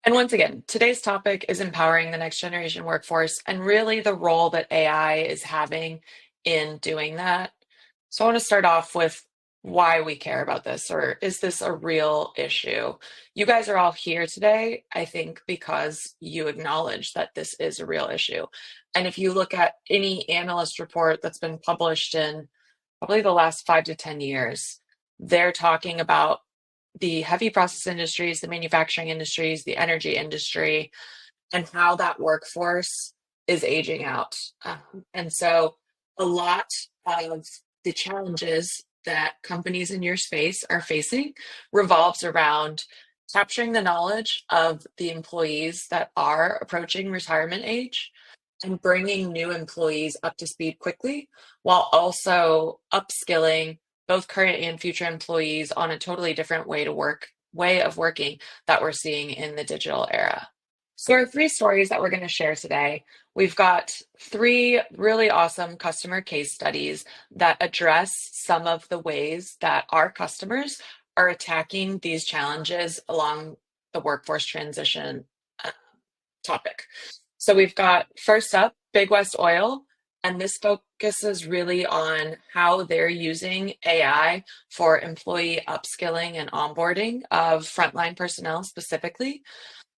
And once again, today's topic is empowering the next generation workforce and really the role that AI is having in doing that. So I want to start off with why we care about this, or is this a real issue? You guys are all here today, I think, because you acknowledge that this is a real issue. And if you look at any analyst report that's been published in probably the last 5 to 10 years, they're talking about the heavy process industries, the manufacturing industries, the energy industry, and how that workforce is aging out. And so a lot of the challenges that companies in your space are facing revolves around capturing the knowledge of the employees that are approaching retirement age and bringing new employees up to speed quickly while also upskilling both current and future employees on a totally different way of working that we're seeing in the digital era. So our three stories that we're going to share today, we've got three really awesome customer case studies that address some of the ways that our customers are attacking these challenges along the workforce transition topic. So we've got first up, Big West Oil, and this focuses really on how they're using AI for employee upskilling and onboarding of frontline personnel specifically.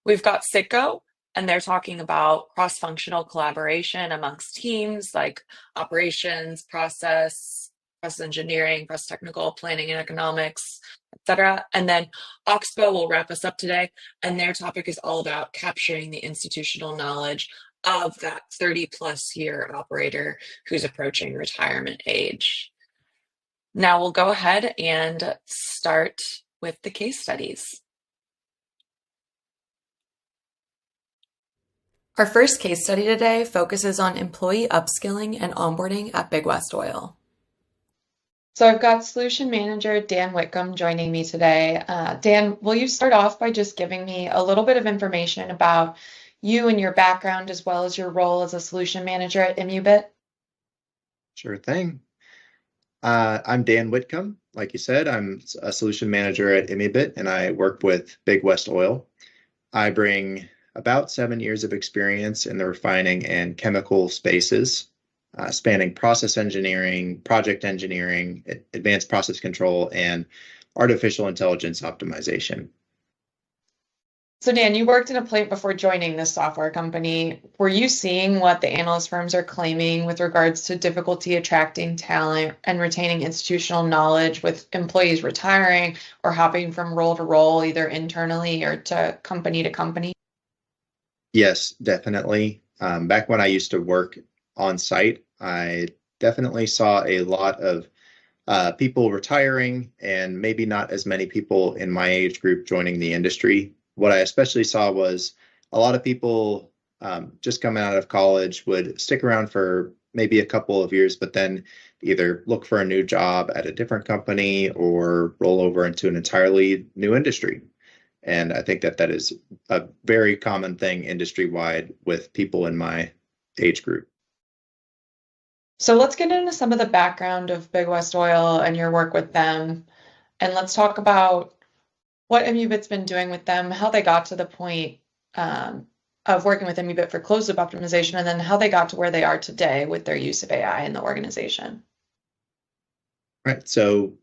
We've got Citgo, and they're talking about cross-functional collaboration amongst teams like operations, process engineering, process technical, planning and economics, etc. And then Oxbow will wrap us up today, and their topic is all about capturing the institutional knowledge of that 30 plus year operator who's approaching retirement age. Now we'll go ahead and start with the case studies. Our first case study today focuses on employee upskilling and onboarding at Big West Oil. So I've got Solution Manager Dan Whitcomb joining me today. Dan, will you start off by just giving me a little bit of information about you and your background as well as your role as a Solution Manager at Immubit? Sure thing. I'm Dan Whitcomb. Like you said, I'm a solution manager at Immubit, and I work with Big West Oil. I bring about 7 years of experience in the refining and chemical spaces, spanning process engineering, project engineering, advanced process control, and artificial intelligence optimization. So Dan, you worked in a plant before joining this software company. Were you seeing what the analyst firms are claiming with regards to difficulty attracting talent and retaining institutional knowledge with employees retiring or hopping from role to role, either internally or to company? Yes, definitely. Back when I used to work on site, I definitely saw a lot of people retiring and maybe not as many people in my age group joining the industry. What I especially saw was a lot of people just coming out of college would stick around for maybe a couple of years, but then either look for a new job at a different company or roll over into an entirely new industry. And I think that that is a very common thing industry-wide with people in my age group. So let's get into some of the background of Big West Oil and your work with them. And let's talk about what Immubit's been doing with them, how they got to the point of working with Immubit for closed loop optimization, and then how they got to where they are today with their use of AI in the organization. Right. So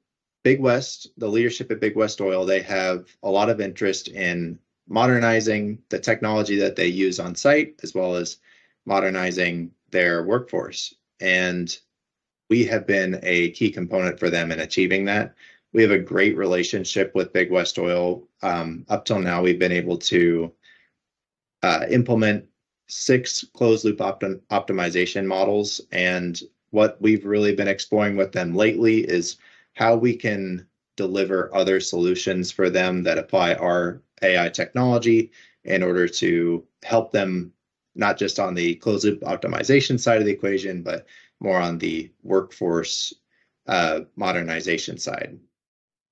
Big West, the leadership at Big West Oil, they have a lot of interest in modernizing the technology that they use on site, as well as modernizing their workforce. And we have been a key component for them in achieving that. We have a great relationship with Big West Oil. Up till now, we've been able to implement 6 closed loop optimization models. And what we've really been exploring with them lately is how we can deliver other solutions for them that apply our AI technology in order to help them not just on the closed loop optimization side of the equation, but more on the workforce modernization side.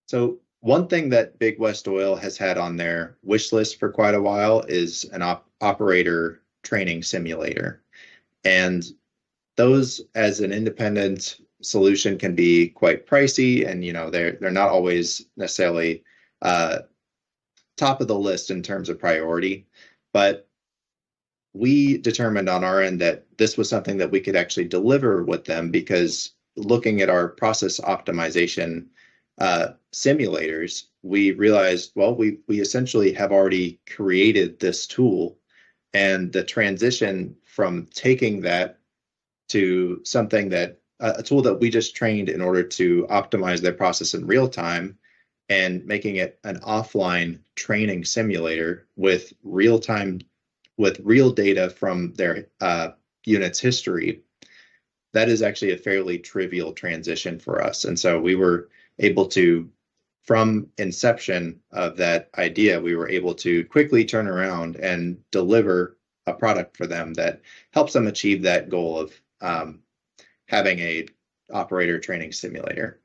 So one thing that Big West Oil has had on their wish list for quite a while is an operator training simulator. And those as an independent solution can be quite pricey, and they're not always necessarily top of the list in terms of priority, but we determined on our end that this was something that we could actually deliver with them because looking at our process optimization simulators, we realized, well, we essentially have already created this tool, and the transition from taking that to something that a tool that we just trained in order to optimize their process in real time and making it an offline training simulator with real time, with real data from their unit's history, that is actually a fairly trivial transition for us. And so we were able to, from inception of that idea, we were able to quickly turn around and deliver a product for them that helps them achieve that goal of having a operator training simulator.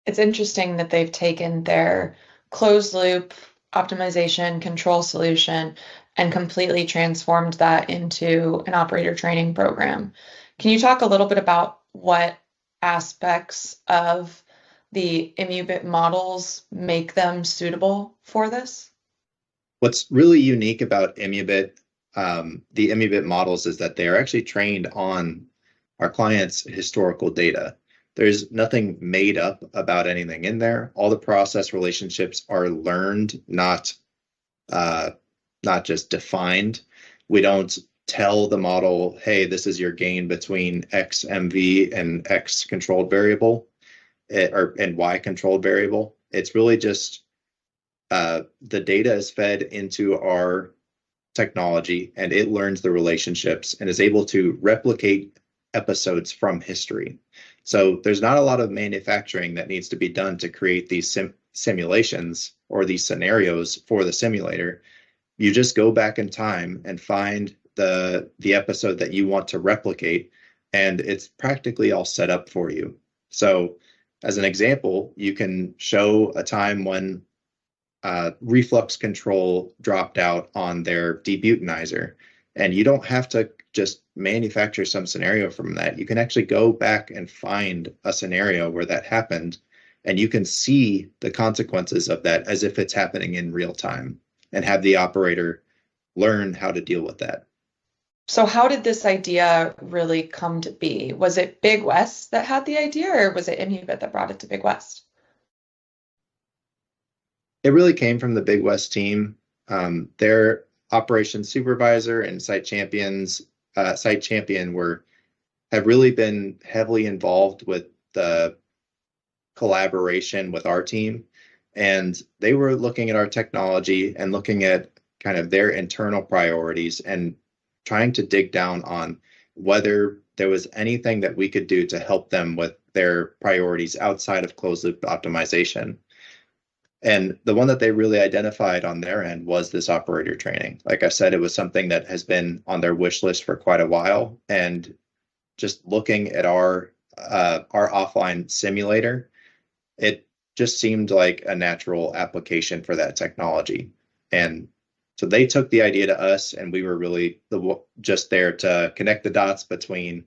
It's interesting that they've taken their closed loop optimization control solution and completely transformed that into an operator training program. Can you talk a little bit about what aspects of the Immubit models make them suitable for this? What's really unique about Immubit, the Immubit models, is that they are actually trained on our clients' historical data. There's nothing made up about anything in there. All the process relationships are learned, not just defined. We don't tell the model, hey, this is your gain between X MV and X controlled variable, and Y controlled variable. It's really just the data is fed into our technology, and it learns the relationships and is able to replicate episodes from history. So there's not a lot of manufacturing that needs to be done to create these simulations or these scenarios for the simulator. You just go back in time and find the episode that you want to replicate, and it's practically all set up for you. So as an example, you can show a time when reflux control dropped out on their debutanizer, and you don't have to just manufacture some scenario from that. You can actually go back and find a scenario where that happened, and you can see the consequences of that as if it's happening in real time and have the operator learn how to deal with that. So how did this idea really come to be? Was it Big West that had the idea, or was it Immubit that brought it to Big West? It really came from the Big West team. Their operations supervisor and site champion have really been heavily involved with the collaboration with our team, and they were looking at our technology and looking at kind of their internal priorities and trying to dig down on whether there was anything that we could do to help them with their priorities outside of closed loop optimization. And the one that they really identified on their end was this operator training. Like I said, it was something that has been on their wish list for quite a while. And just looking at our offline simulator, it just seemed like a natural application for that technology. And so they took the idea to us, and we were really just there to connect the dots between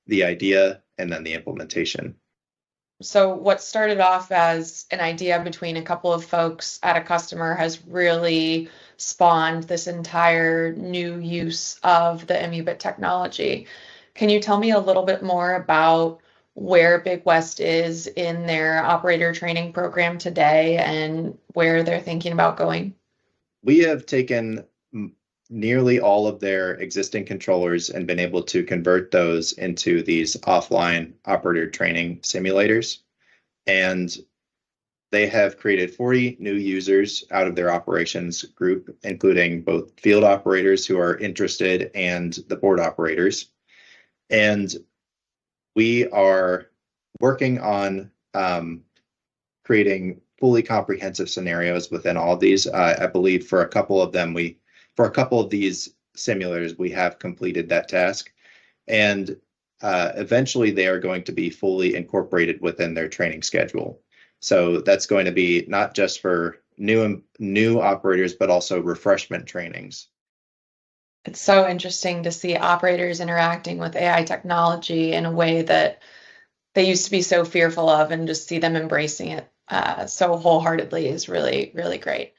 the idea and then the implementation. So what started off as an idea between a couple of folks at a customer has really spawned this entire new use of the Immubit technology. Can you tell me a little bit more about where Big West is in their operator training program today and where they're thinking about going? We have taken nearly all of their existing controllers and been able to convert those into these offline operator training simulators. And they have created 40 new users out of their operations group, including both field operators who are interested and the board operators. And we are working on creating fully comprehensive scenarios within all of these. I believe for a couple of these simulators, we have completed that task. And eventually they are going to be fully incorporated within their training schedule. So that's going to be not just for new operators, but also refreshment trainings. It's so interesting to see operators interacting with AI technology in a way that they used to be so fearful of, and just see them embracing it so wholeheartedly is really, really great.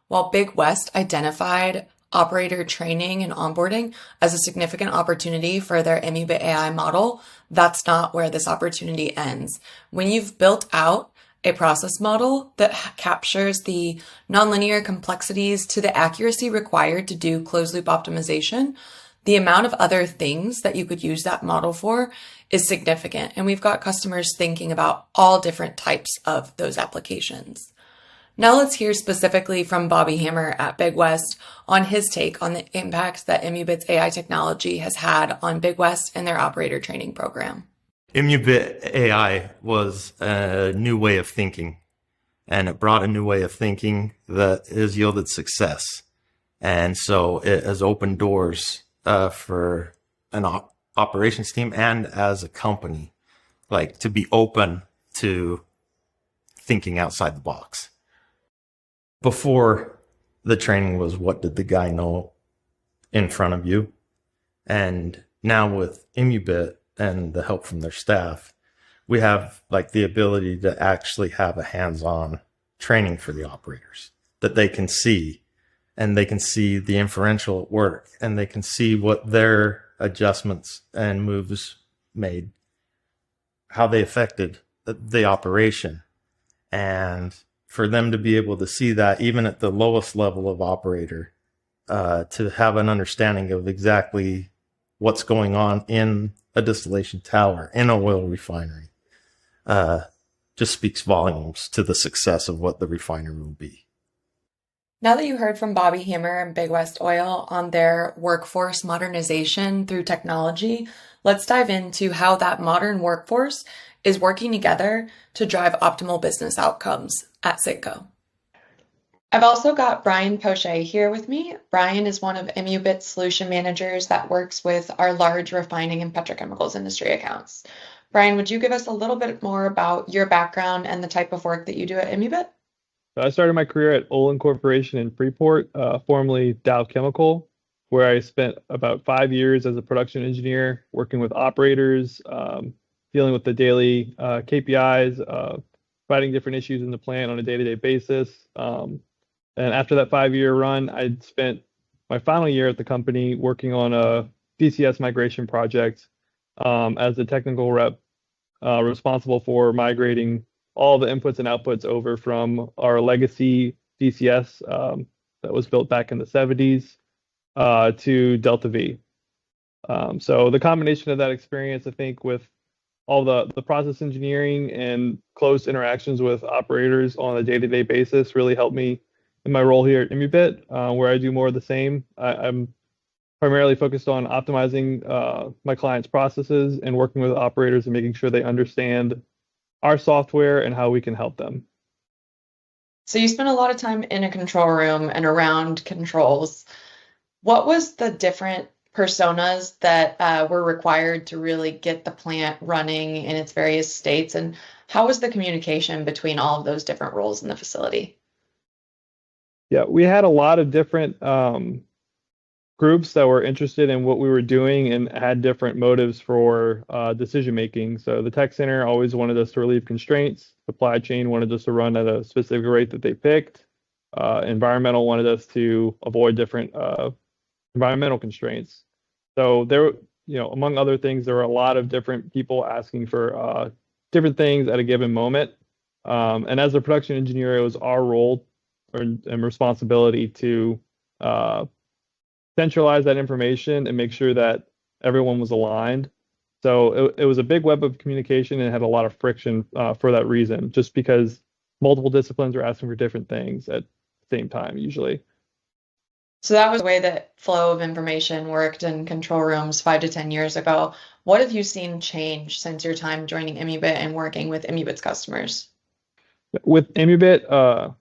While Big West identified operator training and onboarding as a significant opportunity for their Immubit AI model, that's not where this opportunity ends. When you've built out a process model that captures the nonlinear complexities to the accuracy required to do closed loop optimization, the amount of other things that you could use that model for is significant. And we've got customers thinking about all different types of those applications. Now let's hear specifically from Bobby Hammer at Big West on his take on the impact that Immubit's AI technology has had on Big West and their operator training program. Immubit AI was a new way of thinking, and it brought a new way of thinking that has yielded success. And so it has opened doors for an operations team and as a company, like to be open to thinking outside the box. Before, the training was what did the guy know in front of you? And now with Immubit and the help from their staff, we have like the ability to actually have a hands-on training for the operators that they can see, and they can see the inferential work, and they can see what their adjustments and moves made, how they affected the operation. And for them to be able to see that even at the lowest level of operator, to have an understanding of exactly what's going on in a distillation tower, in an oil refinery, just speaks volumes to the success of what the refinery will be. Now that you heard from Bobby Hammer and Big West Oil on their workforce modernization through technology, let's dive into how that modern workforce is working together to drive optimal business outcomes at Citgo. I've also got Brian Poche here with me. Brian is one of Immubit's solution managers that works with our large refining and petrochemicals industry accounts. Brian, would you give us a little bit more about your background and the type of work that you do at Immubit? I started my career at Olin Corporation in Freeport, formerly Dow Chemical, where I spent about 5 years as a production engineer, working with operators, dealing with the daily KPIs, fighting different issues in the plant on a day-to-day basis. And after that 5-year run, I'd spent my final year at the company working on a DCS migration project as the technical rep responsible for migrating all the inputs and outputs over from our legacy DCS that was built back in the 70s to Delta V. So the combination of that experience, I think, with all the process engineering and close interactions with operators on a day-to-day basis really helped me in my role here at Immubit, where I do more of the same. I'm primarily focused on optimizing my clients' processes and working with operators and making sure they understand our software and how we can help them. So you spent a lot of time in a control room and around controls. What was the different personas that were required to really get the plant running in its various states? And how was the communication between all of those different roles in the facility? Yeah, we had a lot of different groups that were interested in what we were doing and had different motives for decision making. So the tech center always wanted us to relieve constraints. Supply chain wanted us to run at a specific rate that they picked. Environmental wanted us to avoid different environmental constraints. So there, among other things, there were a lot of different people asking for different things at a given moment. And as a production engineer, it was our role and responsibility to centralize that information and make sure that everyone was aligned. So it was a big web of communication and had a lot of friction for that reason, just because multiple disciplines were asking for different things at the same time, usually. So that was the way that flow of information worked in control rooms 5 to 10 years ago. What have you seen change since your time joining Immubit and working with Immubit's customers? With Immubit,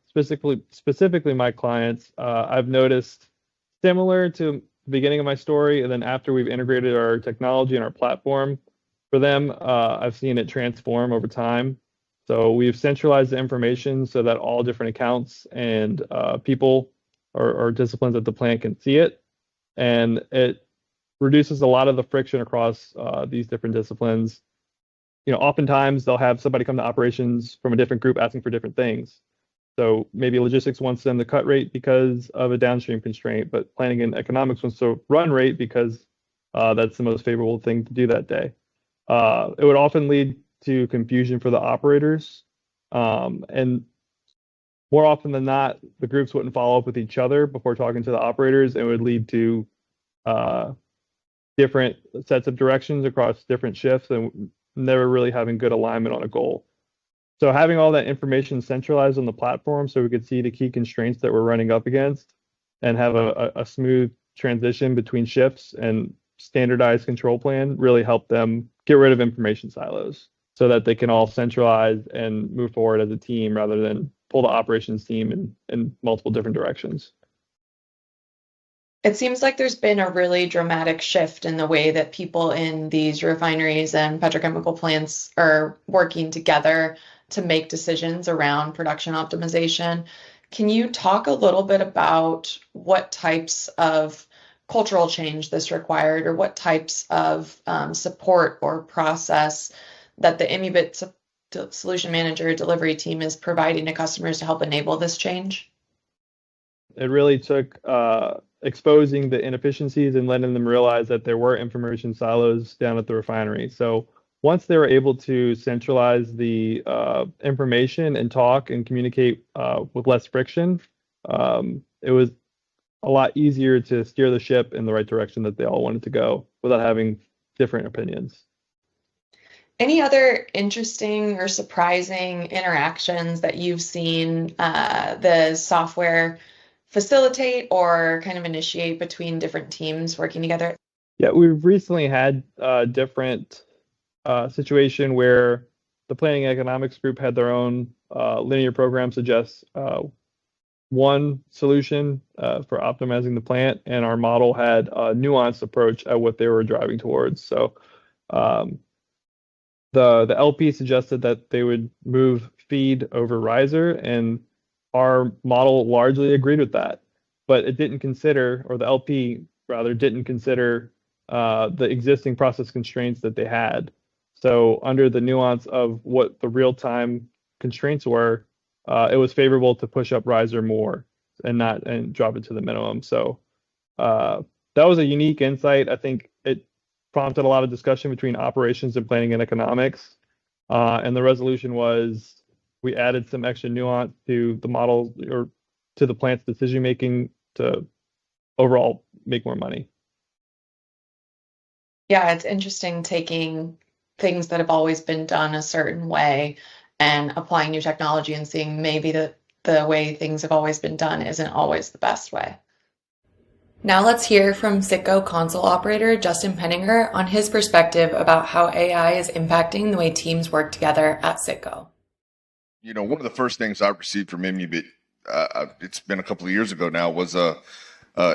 specifically my clients, I've noticed similar to the beginning of my story, and then after we've integrated our technology and our platform, for them, I've seen it transform over time. So we've centralized the information so that all different accounts and people or disciplines at the plant can see it, and it reduces a lot of the friction across these different disciplines. Oftentimes they'll have somebody come to operations from a different group asking for different things. So maybe logistics wants them to cut rate because of a downstream constraint, but planning and economics wants to run rate because that's the most favorable thing to do that day. It would often lead to confusion for the operators. And more often than not, the groups wouldn't follow up with each other before talking to the operators. It would lead to different sets of directions across different shifts and never really having good alignment on a goal. So having all that information centralized on the platform so we could see the key constraints that we're running up against and have a smooth transition between shifts and standardized control plan really helped them get rid of information silos so that they can all centralize and move forward as a team rather than pull the operations team in multiple different directions. It seems like there's been a really dramatic shift in the way that people in these refineries and petrochemical plants are working together to make decisions around production optimization. Can you talk a little bit about what types of cultural change this required, or what types of support or process that the Immubit Solution Manager delivery team is providing to customers to help enable this change? It really took exposing the inefficiencies and letting them realize that there were information silos down at the refinery. So once they were able to centralize the information and talk and communicate with less friction, it was a lot easier to steer the ship in the right direction that they all wanted to go without having different opinions. Any other interesting or surprising interactions that you've seen the software facilitate or kind of initiate between different teams working together? Yeah, we've recently had a different situation where the planning economics group had their own linear program suggest one solution for optimizing the plant, and our model had a nuanced approach at what they were driving towards. So the LP suggested that they would move feed over riser, and our model largely agreed with that, but it didn't consider, or the LP rather didn't consider the existing process constraints that they had. So under the nuance of what the real-time constraints were, it was favorable to push up riser more and drop it to the minimum. So that was a unique insight. I think it prompted a lot of discussion between operations and planning and economics. And the resolution was we added some extra nuance to the model or to the plant's decision making to overall make more money. Yeah, it's interesting taking things that have always been done a certain way and applying new technology and seeing maybe the way things have always been done isn't always the best way. Now let's hear from Citgo console operator Justin Penninger on his perspective about how AI is impacting the way teams work together at Citgo. You know, one of the first things I received from Immubit, it's been a couple of years ago now, was a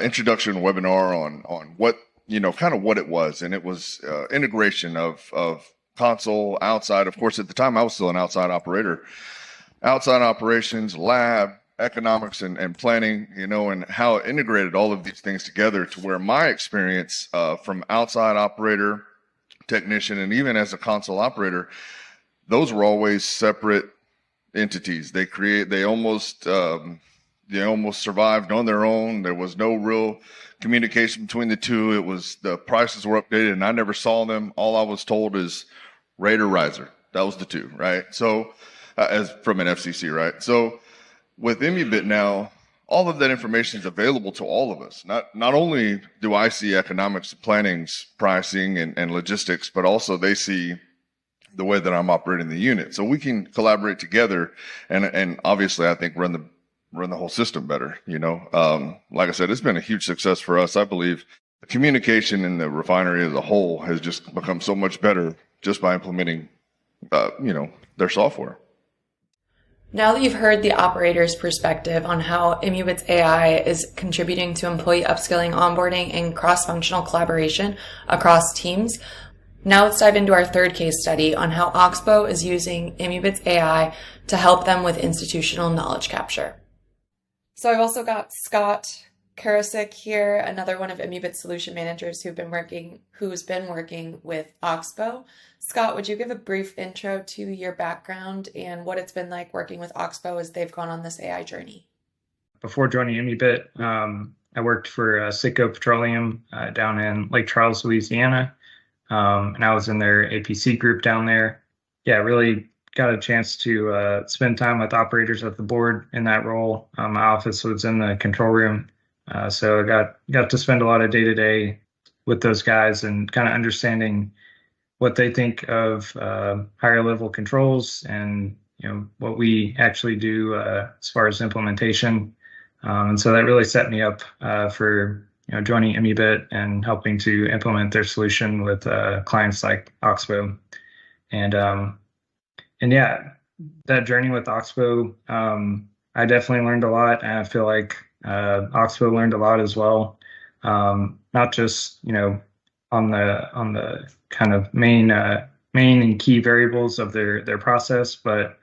introduction webinar on what, you know, kind of what it was. And it was integration of console, outside. Of course, at the time, I was still an outside operator. Outside operations, lab, economics, and planning, you know, and how it integrated all of these things together to where my experience from outside operator, technician, and even as a console operator, those were always separate entities. They almost survived on their own. There was no real communication between the two. It was the prices were updated and I never saw them. All I was told is rate or riser. That was the two, right? So as from an FCC, right? So with Immubit now, all of that information is available to all of us. Not only do I see economics, planning's pricing and logistics, but also they see the way that I'm operating the unit. So we can collaborate together and obviously I think run the whole system better, you know. Like I said, it's been a huge success for us. I believe the communication in the refinery as a whole has just become so much better just by implementing, you know, their software. Now that you've heard the operator's perspective on how Immubit's AI is contributing to employee upskilling, onboarding, and cross-functional collaboration across teams, now let's dive into our third case study on how Oxbow is using Immubit's AI to help them with institutional knowledge capture. So I've also got Scott Karasik here, another one of Immubit's solution managers who's been working with Oxbow. Scott, would you give a brief intro to your background and what it's been like working with Oxbow as they've gone on this AI journey? Before joining Immubit, I worked for Citgo Petroleum down in Lake Charles, Louisiana, and I was in their APC group down there. Yeah, really got a chance to spend time with operators at the board in that role. My office was in the control room, so I got to spend a lot of day-to-day with those guys and kind of understanding what they think of higher level controls and what we actually do as far as implementation. And so that really set me up for joining Immubit and helping to implement their solution with clients like Oxbow. And yeah, that journey with Oxbow, I definitely learned a lot, and I feel like Oxbow learned a lot as well. Not just on the kind of main and key variables of their process, but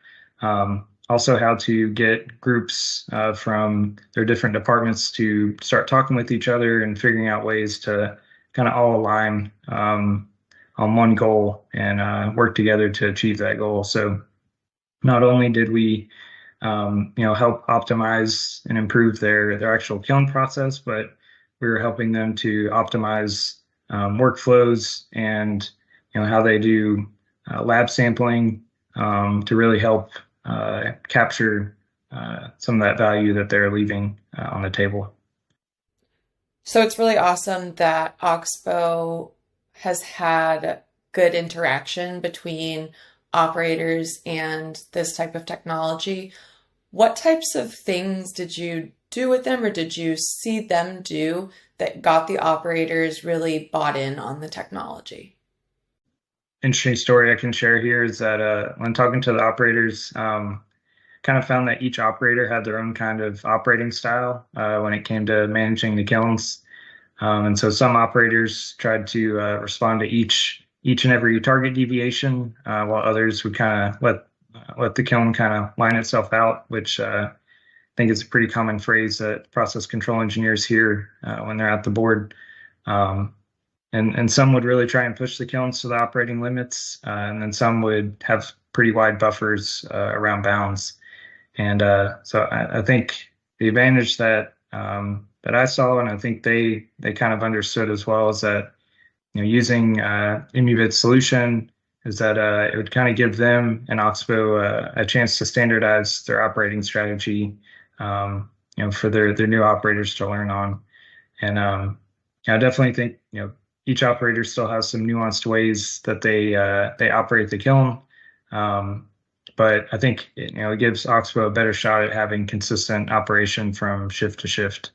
also how to get groups from their different departments to start talking with each other and figuring out ways to kind of all align on one goal and work together to achieve that goal. So not only did we help optimize and improve their actual kiln process, but we were helping them to optimize workflows and how they do lab sampling to really help capture some of that value that they're leaving on the table. So it's really awesome that Oxbow has had good interaction between operators and this type of technology. What types of things did you do with them, or did you see them do that got the operators really bought in on the technology? Interesting story I can share here is that when talking to the operators, kind of found that each operator had their own kind of operating style when it came to managing the kilns. And so some operators tried to respond to each and every target deviation, while others would kind of let the kiln kind of line itself out, which I think is a pretty common phrase that process control engineers hear when they're at the board. And some would really try and push the kilns to the operating limits, and then some would have pretty wide buffers around bounds. And so I think the advantage that I saw, and I think they kind of understood as well, is that using Immubit's solution is that it would kind of give them and Oxbow a chance to standardize their operating strategy, for their new operators to learn on. And I definitely think each operator still has some nuanced ways that they operate the kiln. But I think it gives Oxbow a better shot at having consistent operation from shift to shift.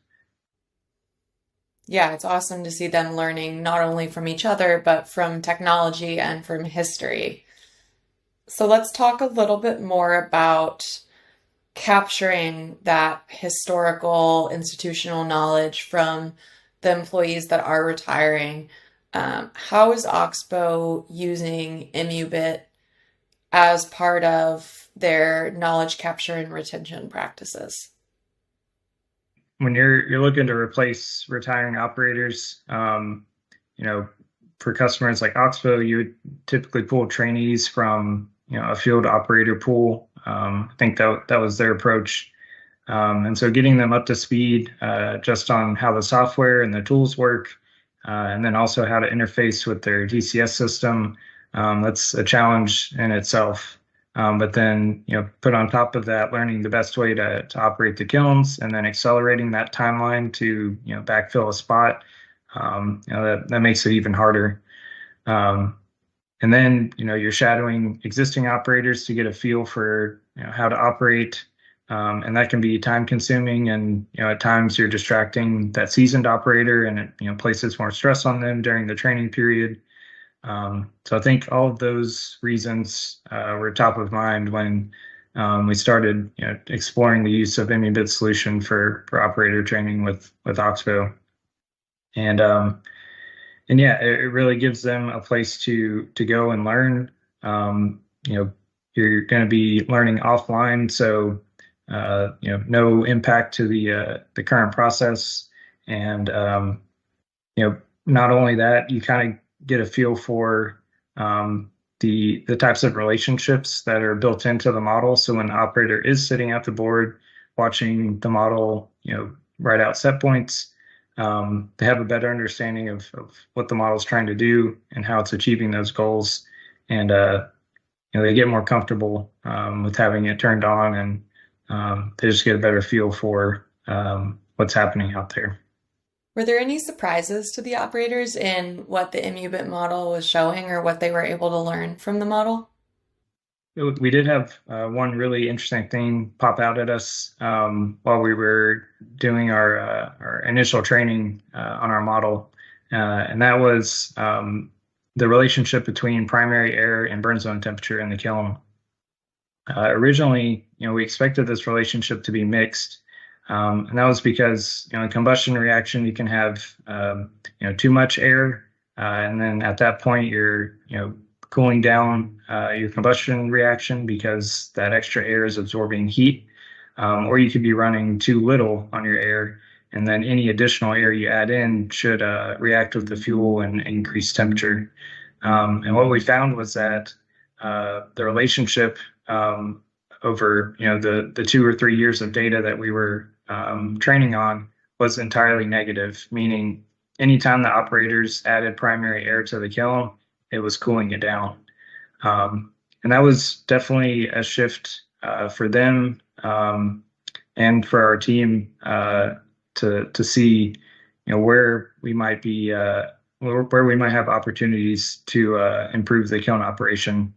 Yeah, it's awesome to see them learning not only from each other, but from technology and from history. So let's talk a little bit more about capturing that historical institutional knowledge from the employees that are retiring. How is Oxbow using Immubit as part of their knowledge capture and retention practices? When you're looking to replace retiring operators, for customers like Oxbow, you would typically pull trainees from a field operator pool. I think that was their approach. And so getting them up to speed just on how the software and the tools work, and then also how to interface with their DCS system, that's a challenge in itself. But then, put on top of that, learning the best way to operate the kilns, and then accelerating that timeline to, backfill a spot, that makes it even harder. And then, you're shadowing existing operators to get a feel for, how to operate. And that can be time consuming, and, at times you're distracting that seasoned operator, and it, places more stress on them during the training period. So I think all of those reasons were top of mind when we started exploring the use of Immubit's solution for operator training with Oxbow. And yeah, it really gives them a place to go and learn. You're going to be learning offline, so no impact to the current process. And not only that, you kind of get a feel for the types of relationships that are built into the model. So when the operator is sitting at the board watching the model, write out set points, they have a better understanding of what the model is trying to do and how it's achieving those goals. And they get more comfortable with having it turned on, and they just get a better feel for what's happening out there. Were there any surprises to the operators in what the Immubit model was showing or what they were able to learn from the model? We did have one really interesting thing pop out at us while we were doing our initial training on our model, and that was the relationship between primary air and burn zone temperature in the kiln. Originally, we expected this relationship to be mixed, and that was because in combustion reaction you can have too much air, and then at that point you're cooling down your combustion reaction because that extra air is absorbing heat, or you could be running too little on your air, and then any additional air you add in should react with the fuel and increase temperature. And what we found was that the relationship over the 2 or 3 years of data that we were training on was entirely negative, meaning anytime the operators added primary air to the kiln, it was cooling it down. And that was definitely a shift for them and for our team to see where we might be where we might have opportunities to improve the kiln operation.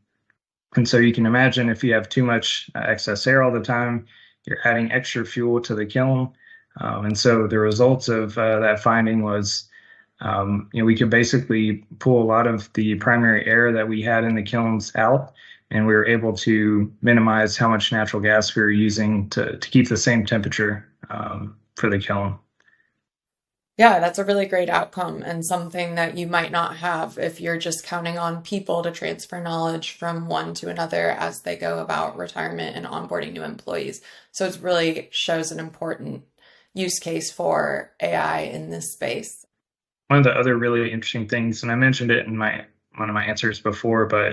And so you can imagine if you have too much excess air all the time, you're adding extra fuel to the kiln. And so the results of that finding was we could basically pull a lot of the primary air that we had in the kilns out, and we were able to minimize how much natural gas we were using to keep the same temperature for the kiln. Yeah, that's a really great outcome and something that you might not have if you're just counting on people to transfer knowledge from one to another as they go about retirement and onboarding new employees. So it really shows an important use case for AI in this space. One of the other really interesting things, and I mentioned it in one of my answers before, but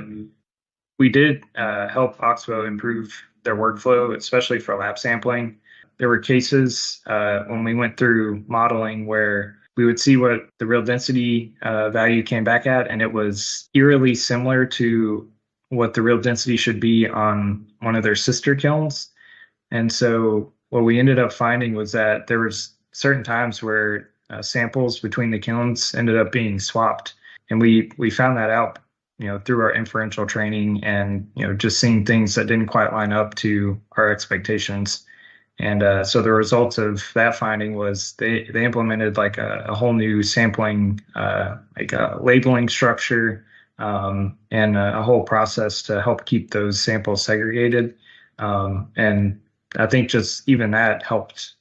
we did help Oxbow improve their workflow, especially for lab sampling. There were cases when we went through modeling where we would see what the real density value came back at, and it was eerily similar to what the real density should be on one of their sister kilns. And so what we ended up finding was that there was certain times where samples between the kilns ended up being swapped, and we found that out through our inferential training and just seeing things that didn't quite line up to our expectations. And so the results of that finding was they implemented like a whole new sampling, like a labeling structure, and a whole process to help keep those samples segregated. And I think just even that helped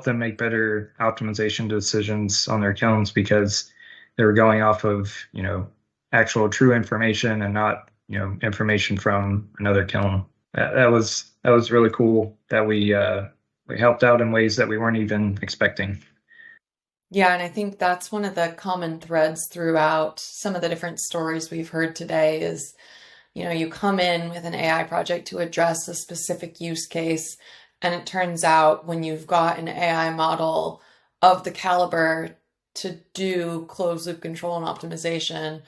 them make better optimization decisions on their kilns because they were going off of actual true information and not information from another kiln. That was really cool that we helped out in ways that we weren't even expecting. Yeah, and I think that's one of the common threads throughout some of the different stories we've heard today is, you come in with an AI project to address a specific use case, and it turns out when you've got an AI model of the caliber to do closed loop control and optimization,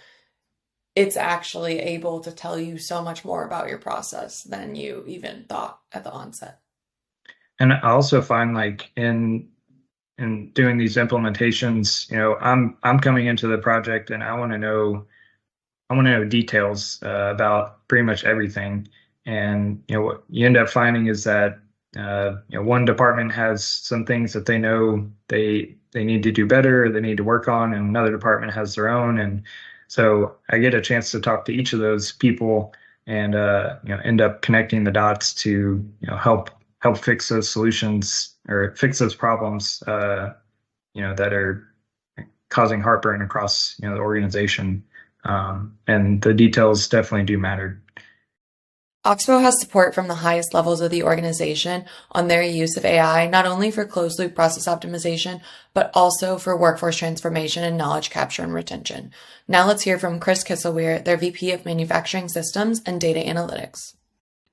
it's actually able to tell you so much more about your process than you even thought at the onset. And I also find like in doing these implementations, I'm coming into the project and I want to know details about pretty much everything. And what you end up finding is that one department has some things that they know they need to do better, or they need to work on, and another department has their own. And so I get a chance to talk to each of those people and end up connecting the dots to help fix those solutions or fix those problems that are causing heartburn across the organization. And the details definitely do matter. Oxbow has support from the highest levels of the organization on their use of AI, not only for closed loop process optimization, but also for workforce transformation and knowledge capture and retention. Now let's hear from Chris Kisselweir, their VP of Manufacturing Systems and Data Analytics.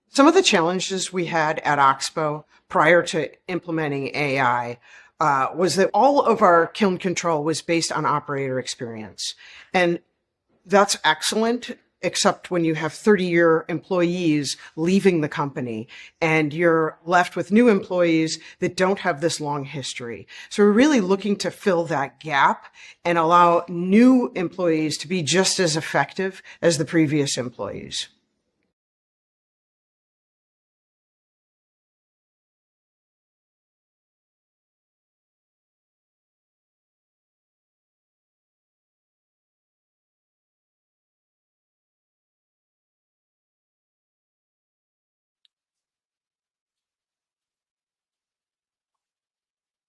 Some of the challenges we had at Oxbow prior to implementing AI was that all of our kiln control was based on operator experience. And that's excellent, except when you have 30-year employees leaving the company and you're left with new employees that don't have this long history. So we're really looking to fill that gap and allow new employees to be just as effective as the previous employees.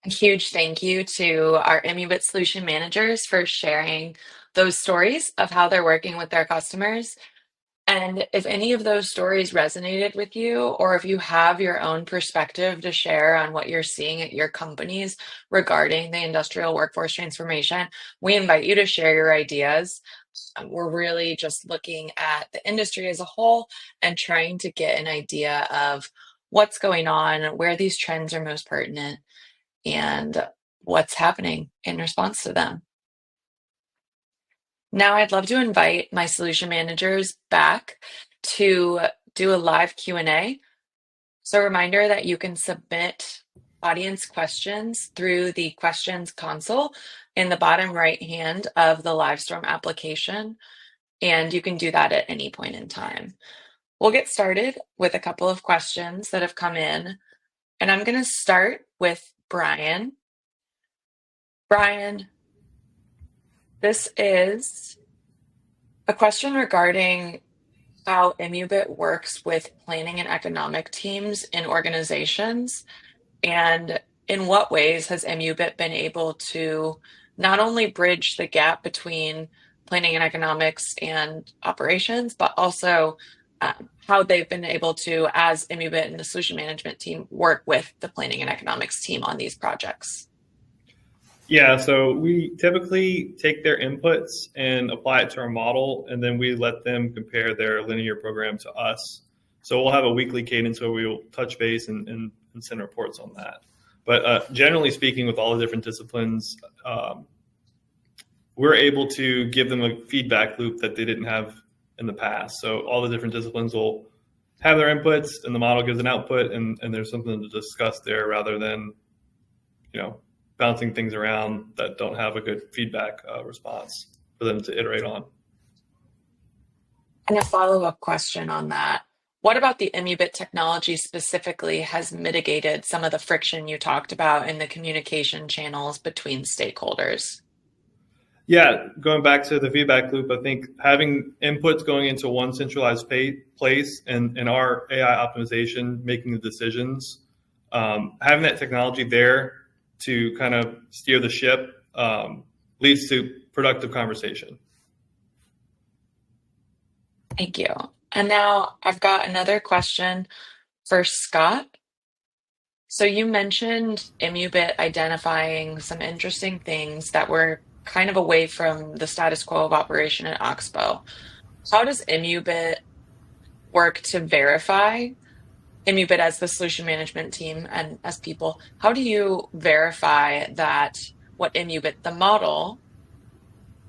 A huge thank you to our Immubit solution managers for sharing those stories of how they're working with their customers. And if any of those stories resonated with you, or if you have your own perspective to share on what you're seeing at your companies regarding the industrial workforce transformation, we invite you to share your ideas. We're really just looking at the industry as a whole and trying to get an idea of what's going on, where these trends are most pertinent, and what's happening in response to them. Now I'd love to invite my solution managers back to do a live Q&A. So a reminder that you can submit audience questions through the questions console in the bottom right hand of the Livestorm application, and you can do that at any point in time. We'll get started with a couple of questions that have come in, and I'm going to start with Brian. Brian, this is a question regarding how Immubit works with planning and economic teams in organizations, and in what ways has Immubit been able to not only bridge the gap between planning and economics and operations, but also how they've been able to, as Immubit and the solution management team, work with the planning and economics team on these projects. Yeah, so we typically take their inputs and apply it to our model, and then we let them compare their linear program to us. So we'll have a weekly cadence where we'll touch base and send reports on that. But generally speaking, with all the different disciplines, we're able to give them a feedback loop that they didn't have in the past. So all the different disciplines will have their inputs, and the model gives an output, and there's something to discuss there rather than, bouncing things around that don't have a good feedback response for them to iterate on. And a follow-up question on that. What about the Immubit technology specifically has mitigated some of the friction you talked about in the communication channels between stakeholders? Yeah, going back to the feedback loop, I think having inputs going into one centralized place and our AI optimization, making the decisions, having that technology there to kind of steer the ship leads to productive conversation. Thank you. And now I've got another question for Scott. So you mentioned Immubit identifying some interesting things that were kind of away from the status quo of operation at Oxbow. How does Immubit work to verify, Immubit as the solution management team and as people, how do you verify that what Immubit, the model,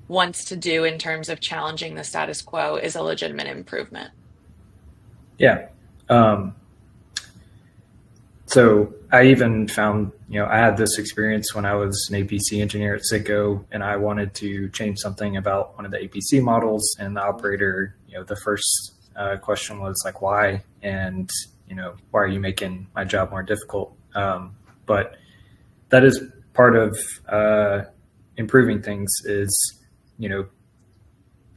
wants to do in terms of challenging the status quo is a legitimate improvement? Yeah. So I even found, I had this experience when I was an APC engineer at Citgo, and I wanted to change something about one of the APC models, and the operator, the first question was like, why? And, why are you making my job more difficult? But that is part of improving things is,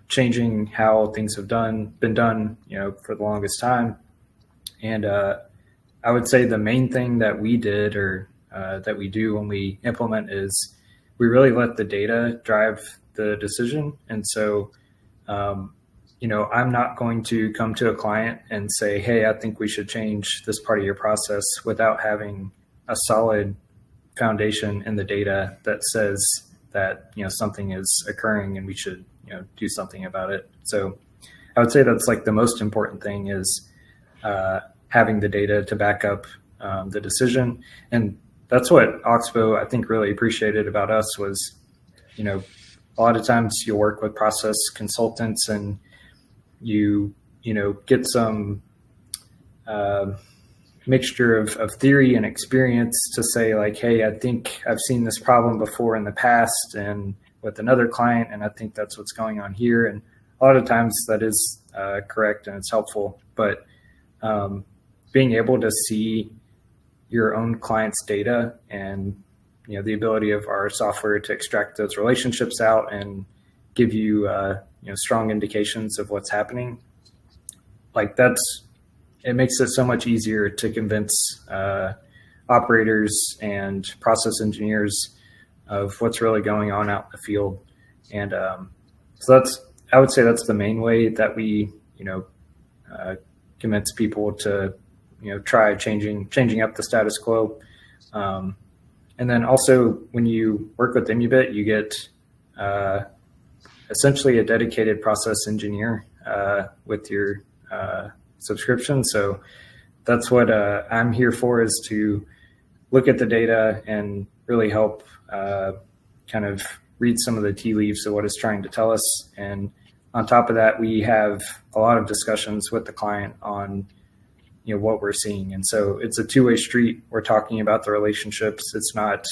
changing how things have been done, for the longest time. And I would say the main thing that we did or that we do when we implement is we really let the data drive the decision. And so I'm not going to come to a client and say, hey, I think we should change this part of your process without having a solid foundation in the data that says that, something is occurring and we should, do something about it. So I would say that's like the most important thing is having the data to back up the decision. And that's what Oxbow, I think, really appreciated about us was, a lot of times you'll work with process consultants and you get some mixture of theory and experience to say like, hey, I think I've seen this problem before in the past and with another client, and I think that's what's going on here. And a lot of times that is correct and it's helpful, but being able to see your own client's data and the ability of our software to extract those relationships out and give you strong indications of what's happening, like it makes it so much easier to convince operators and process engineers of what's really going on out in the field. And so I would say that's the main way that we convince people to try changing up the status quo. And then also when you work with Immubit, you get essentially a dedicated process engineer with your subscription. So that's what I'm here for, is to look at the data and really help kind of read some of the tea leaves of what it's trying to tell us. And on top of that, we have a lot of discussions with the client on what we're seeing. And so it's a two-way street. We're talking about the relationships. It's not,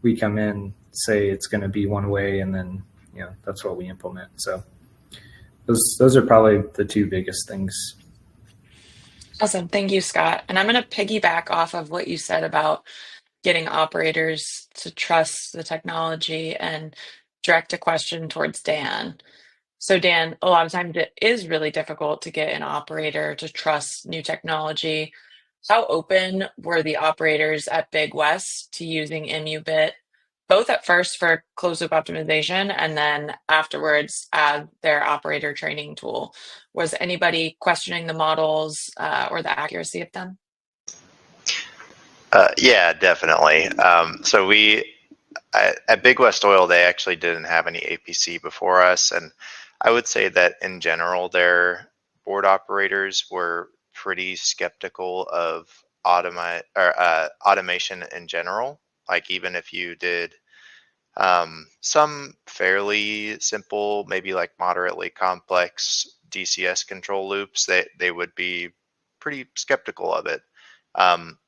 we come in, say it's going to be one way, and then, that's what we implement. So those are probably the two biggest things. Awesome. Thank you, Scott. And I'm going to piggyback off of what you said about getting operators to trust the technology and direct a question towards Dan. So Dan, a lot of times it is really difficult to get an operator to trust new technology. How open were the operators at Big West to using Immubit, both at first for closed loop optimization and then afterwards as their operator training tool? Was anybody questioning the models or the accuracy of them? Yeah, definitely. So at Big West Oil, they actually didn't have any APC before us, and I would say that in general, their board operators were pretty skeptical of automation in general. Like even if you did some fairly simple, maybe like moderately complex DCS control loops, they would be pretty skeptical of it.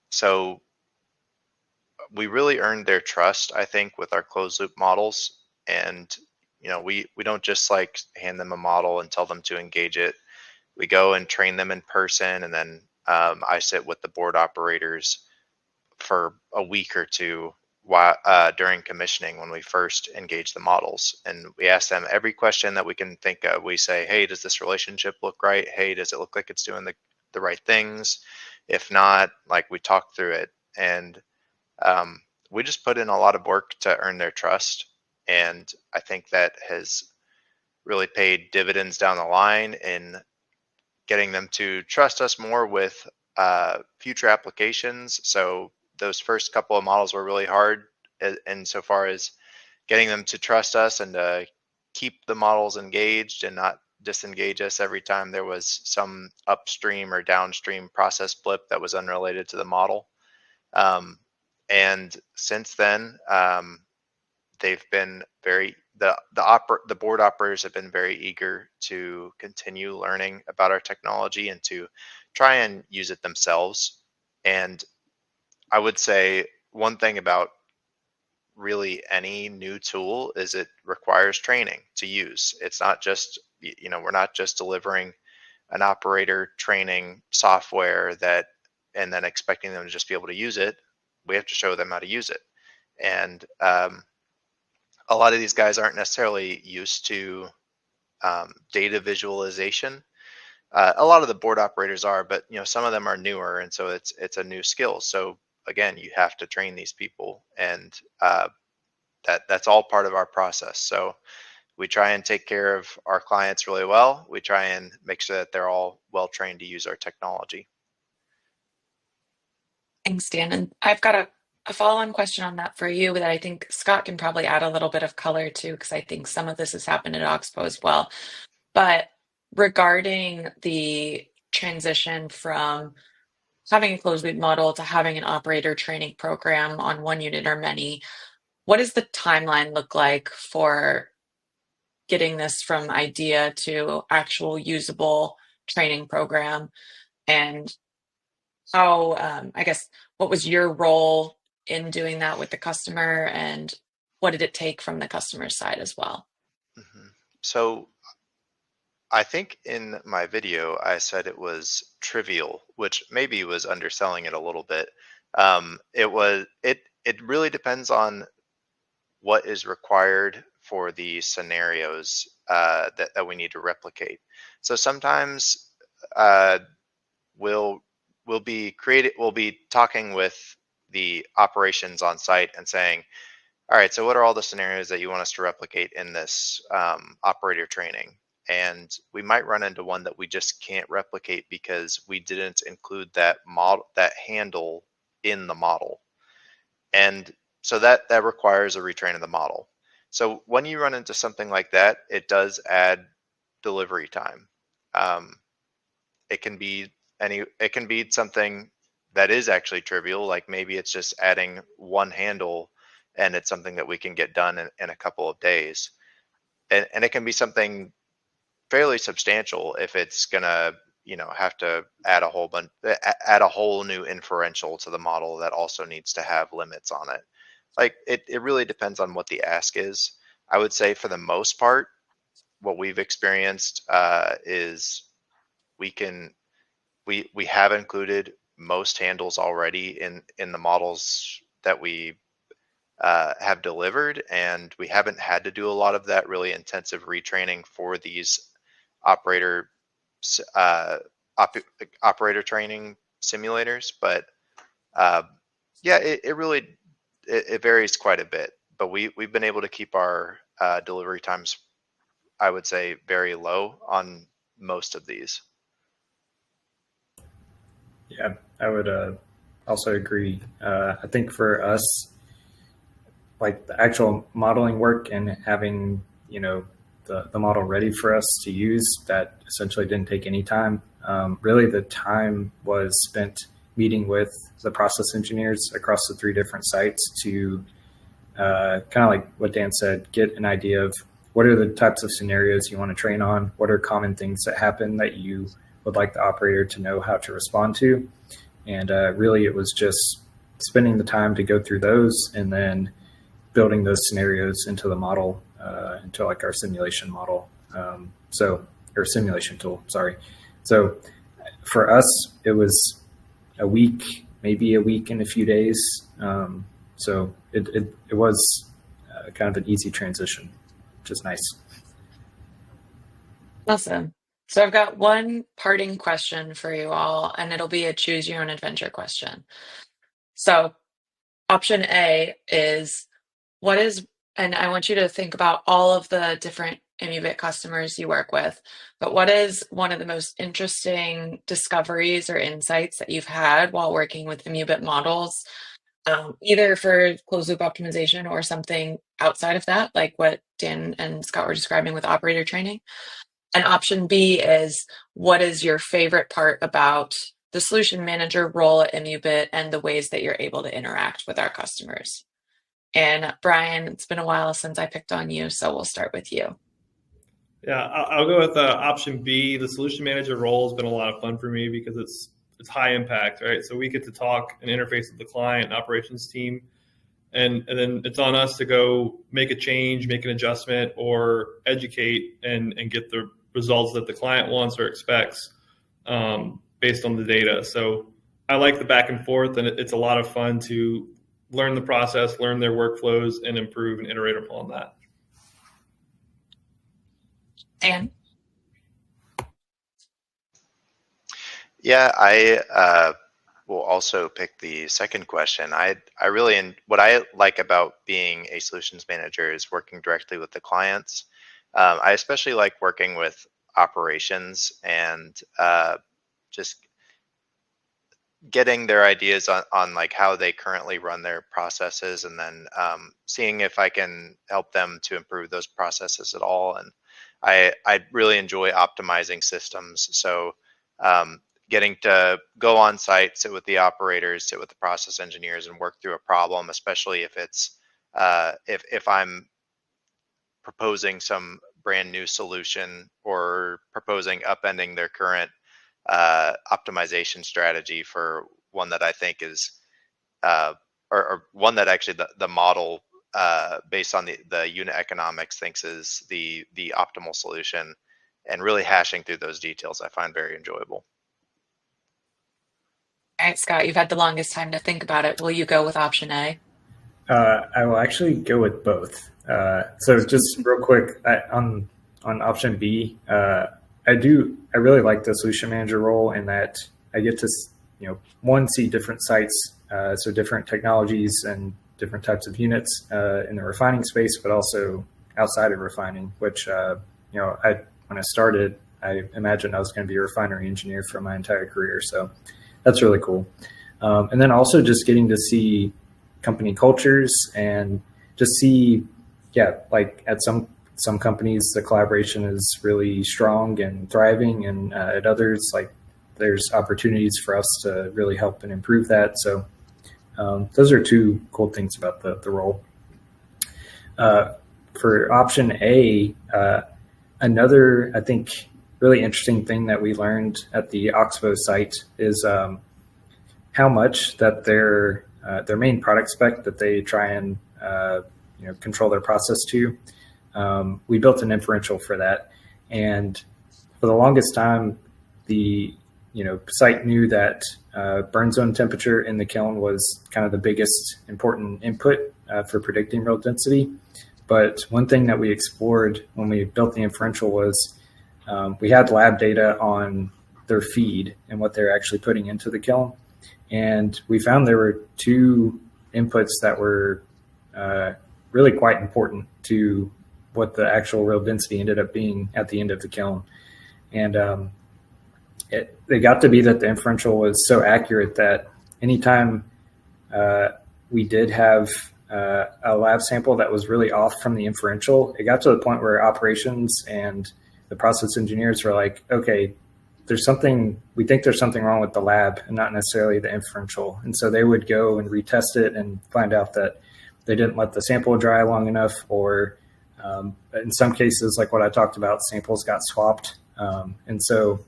So we really earned their trust, I think, with our closed loop models. And we don't just like hand them a model and tell them to engage it. We go and train them in person, and then I sit with the board operators for a week or two during commissioning when we first engage the models, and we ask them every question that we can think of. We say, hey, does this relationship look right? Hey, does it look like it's doing the right things? If not, like, we talk through it, and we just put in a lot of work to earn their trust. And I think that has really paid dividends down the line in getting them to trust us more with future applications. So those first couple of models were really hard insofar as getting them to trust us and to keep the models engaged and not disengage us every time there was some upstream or downstream process blip that was unrelated to the model. And since then, they've been the board operators have been very eager to continue learning about our technology and to try and use it themselves. And I would say one thing about really any new tool is it requires training to use. It's not just, we're not just delivering an operator training software and then expecting them to just be able to use it. We have to show them how to use it. And a lot of these guys aren't necessarily used to data visualization. A lot of the board operators are, but some of them are newer, and so it's a new skill. So again, you have to train these people, and that's all part of our process. So we try and take care of our clients really well. We try and make sure that they're all well trained to use our technology. Thanks, Dan. And I've got a follow-on question on that for you that I think Scott can probably add a little bit of color to, because I think some of this has happened at Oxbow as well. But regarding the transition from having a closed loop model to having an operator training program on one unit or many, what does the timeline look like for getting this from idea to actual usable training program? And how, I guess, what was your role in doing that with the customer, and what did it take from the customer side as well? So I think in my video, I said it was trivial, which maybe was underselling it a little bit. It really depends on what is required for the scenarios that we need to replicate. So sometimes we'll be talking with the operations on site and saying, all right, so what are all the scenarios that you want us to replicate in this operator training? And we might run into one that we just can't replicate because we didn't include that model, that handle in the model. And so that requires a retrain of the model. So when you run into something like that, it does add delivery time. It can be something that is actually trivial, like maybe it's just adding one handle and it's something that we can get done in a couple of days. And it can be something fairly substantial if it's gonna, have to add a whole new inferential to the model that also needs to have limits on it. Like it really depends on what the ask is. I would say for the most part, what we've experienced is we have included most handles already in the models that we have delivered, and we haven't had to do a lot of that really intensive retraining for these operator training simulators. But yeah, it varies quite a bit. But we've been able to keep our delivery times, I would say, very low on most of these. Yeah, I would also agree. I think for us, like the actual modeling work and having, the model ready for us to use, that essentially didn't take any time. Really, the time was spent meeting with the process engineers across the 3 different sites to kind of like what Dan said, get an idea of what are the types of scenarios you want to train on, what are common things that happen that you would like the operator to know how to respond to. And really, it was just spending the time to go through those and then building those scenarios into the model, into like our simulation model. Or simulation tool, sorry. So for us, it was a week, maybe a week and a few days. So it was kind of an easy transition, which is nice. Awesome. So I've got one parting question for you all, and it'll be a choose your own adventure question. So option A is and I want you to think about all of the different Immubit customers you work with, but what is one of the most interesting discoveries or insights that you've had while working with Immubit models, either for closed loop optimization or something outside of that, like what Dan and Scott were describing with operator training? And option B is, what is your favorite part about the solution manager role at Immubit and the ways that you're able to interact with our customers? And Brian, it's been a while since I picked on you, so we'll start with you. Yeah, I'll go with option B. The solution manager role has been a lot of fun for me because it's high impact, right? So we get to talk and interface with the client and operations team, and then it's on us to go make a change, make an adjustment, or educate and get the results that the client wants or expects based on the data. So I like the back and forth, and it's a lot of fun to learn the process, learn their workflows, and improve and iterate upon that. Dan? Yeah, I will also pick the second question. I really, what I like about being a solutions manager is working directly with the clients. I especially like working with operations and just getting their ideas on like how they currently run their processes, and then seeing if I can help them to improve those processes at all. And I really enjoy optimizing systems. So getting to go on site, sit with the operators, sit with the process engineers, and work through a problem, especially if it's if I'm proposing some brand new solution or proposing upending their current optimization strategy for one that I think is, or one that actually the model based on the unit economics thinks is the optimal solution, and really hashing through those details I find very enjoyable. All right, Scott, you've had the longest time to think about it. Will you go with option A? I will actually go with both. So just real quick on option B, I really like the solution manager role in that I get to, see different sites, so different technologies and different types of units in the refining space, but also outside of refining, which, when I started, I imagined I was going to be a refinery engineer for my entire career. So that's really cool. And then also just getting to see company cultures and just see, like at some companies, the collaboration is really strong and thriving, and at others, like there's opportunities for us to really help and improve that. So those are two cool things about the role. For option A, another, I think, really interesting thing that we learned at the Oxbow site is how much that their main product spec that they try and control their process to. We built an inferential for that, and for the longest time, the site knew that burn zone temperature in the kiln was kind of the biggest important input for predicting real density. But one thing that we explored when we built the inferential was we had lab data on their feed and what they're actually putting into the kiln. And we found there were two inputs that were really quite important to what the actual real density ended up being at the end of the kiln. And it got to be that the inferential was so accurate that anytime we did have a lab sample that was really off from the inferential, it got to the point where operations and the process engineers were like, okay, we think there's something wrong with the lab and not necessarily the inferential. And so they would go and retest it and find out that they didn't let the sample dry long enough, or in some cases, like what I talked about, samples got swapped. And so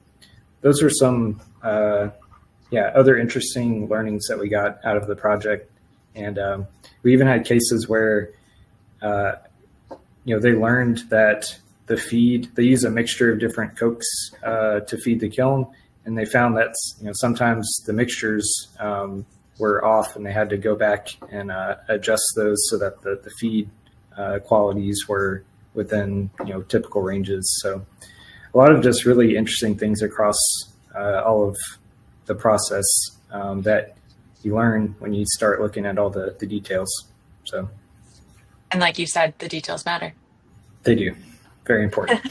those are some, other interesting learnings that we got out of the project. And we even had cases where, they learned that the feed, they use a mixture of different cokes to feed the kiln. And they found that, sometimes the mixtures were off, and they had to go back and adjust those so that the feed qualities were within, typical ranges. So a lot of just really interesting things across all of the process that you learn when you start looking at all the details. So, and like you said, the details matter. They do. Very important.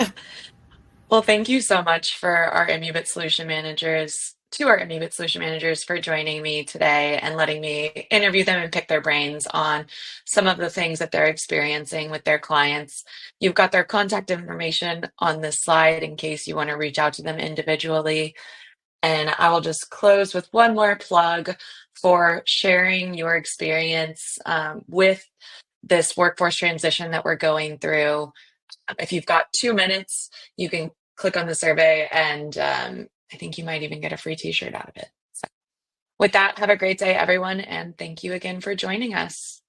Well, thank you so much for our Immubit solution managers, for joining me today and letting me interview them and pick their brains on some of the things that they're experiencing with their clients. You've got their contact information on this slide in case you want to reach out to them individually. And I will just close with one more plug for sharing your experience with this workforce transition that we're going through. If you've got 2 minutes, you can click on the survey, and I think you might even get a free t-shirt out of it. So with that, have a great day, everyone. And thank you again for joining us.